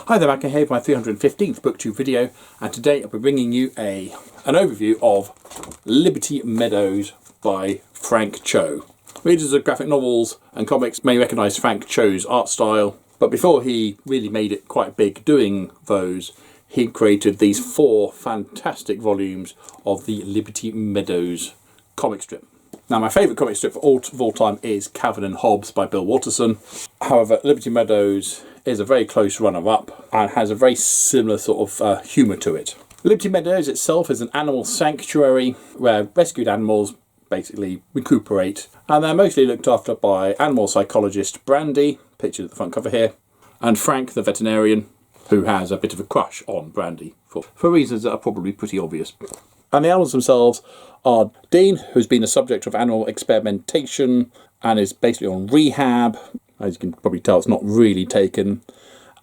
Hi there, Mac here with my 315th Booktube video, and today I'll be bringing you an overview of Liberty Meadows by Frank Cho. Readers of graphic novels and comics may recognise Frank Cho's art style, but before he really made it quite big doing those, he created these 4 fantastic volumes of the Liberty Meadows comic strip. Now, my favourite comic strip of all time is Calvin and Hobbes by Bill Watterson. However, Liberty Meadows is a very close runner-up and has a very similar sort of humour to it. Liberty Meadows itself is an animal sanctuary where rescued animals basically recuperate, and they're mostly looked after by animal psychologist Brandy, pictured at the front cover here, and Frank the veterinarian, who has a bit of a crush on Brandy for reasons that are probably pretty obvious. And the animals themselves are Dean, who's been a subject of animal experimentation and is basically on rehab. As you can probably tell, it's not really taken,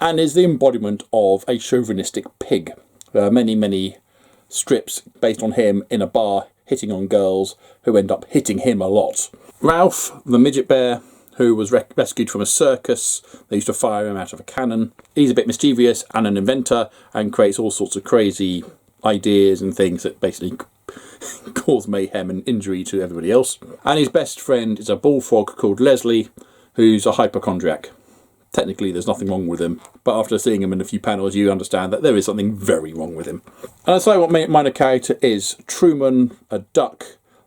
and is the embodiment of a chauvinistic pig. There are many strips based on him in a bar hitting on girls who end up hitting him a lot. Ralph, the midget bear, who was rescued from a circus. They used to fire him out of a cannon. He's a bit mischievous and an inventor and creates all sorts of crazy ideas and things that basically cause mayhem and injury to everybody else. And his best friend is a bullfrog called Leslie, who's a hypochondriac. Technically there's nothing wrong with him, but after seeing him in a few panels you understand that there is something very wrong with him. And so what minor character is Truman, a duck.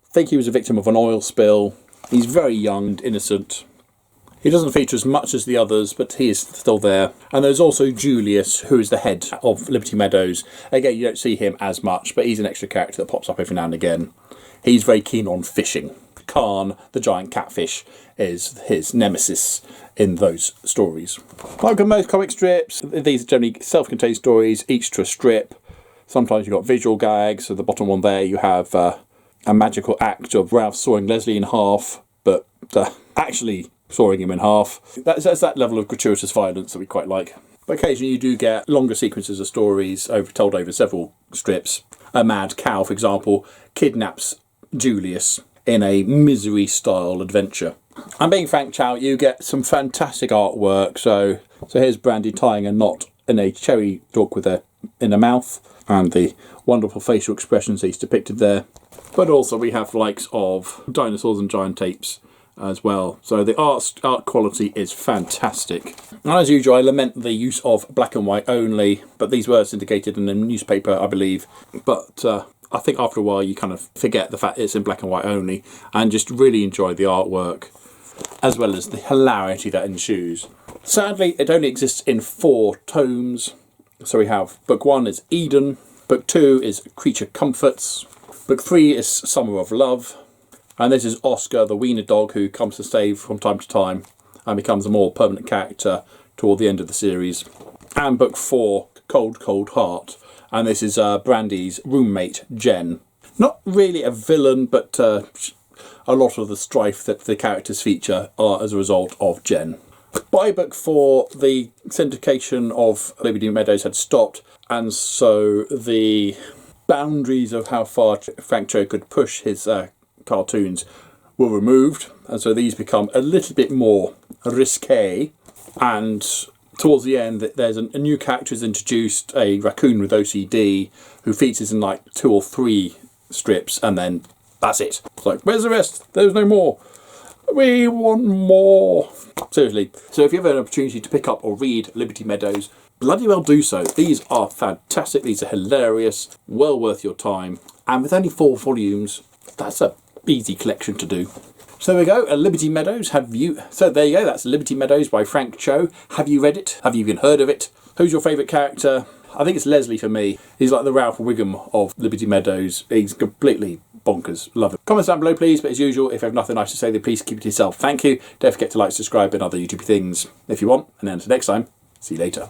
I think he was a victim of an oil spill. He's very young and innocent. He doesn't feature as much as the others, but he is still there. And there's also Julius, who is the head of Liberty Meadows. Again, you don't see him as much, but he's an extra character that pops up every now and again. He's very keen on fishing. Khan, the giant catfish, is his nemesis in those stories. Like most comic strips, these are generally self-contained stories, each to a strip. Sometimes you've got visual gags. So the bottom one there, you have a magical act of Ralph sawing Leslie in half, but actually sawing him in half. That's that level of gratuitous violence that we quite like. But occasionally you do get longer sequences of stories told over several strips. A mad cow, for example, kidnaps Julius in a misery-style adventure. And being Frank Cho, you get some fantastic artwork. So here's Brandy tying a knot in a cherry stalk in a mouth, and the wonderful facial expressions he's depicted there. But also we have likes of dinosaurs and giant apes as well. So the art quality is fantastic. And as usual, I lament the use of black and white only, but these were syndicated in a newspaper, I believe. But I think after a while you kind of forget the fact it's in black and white only and just really enjoy the artwork as well as the hilarity that ensues. Sadly, it only exists in 4 tomes. So we have book 1 is Eden, book 2 is Creature Comforts, book 3 is Summer of Love, and this is Oscar, the wiener dog, who comes to stay from time to time and becomes a more permanent character toward the end of the series. And book 4, Cold Cold Heart, and this is Brandy's roommate, Jen. Not really a villain, but a lot of the strife that the characters feature are as a result of Jen. By book 4, the syndication of Liberty Meadows had stopped, and so the boundaries of how far Frank Cho could push his cartoons were removed, and so these become a little bit more risque. And towards the end, there's a new character is introduced, a raccoon with OCD, who features in like 2 or 3 strips, and then that's it. It's like, where's the rest? There's no more. We want more. Seriously. So if you have an opportunity to pick up or read Liberty Meadows, bloody well do so. These are fantastic. These are hilarious. Well worth your time. And with only 4 volumes, that's a easy collection to do. So there we go, Liberty Meadows. So there you go, that's Liberty Meadows by Frank Cho. Have you read it? Have you even heard of it? Who's your favourite character? I think it's Leslie for me. He's like the Ralph Wiggum of Liberty Meadows. He's completely bonkers. Love it. Comments down below, please. But as usual, if you have nothing nice to say, then please keep it to yourself. Thank you. Don't forget to like, subscribe, and other YouTube things if you want. And then until next time, see you later.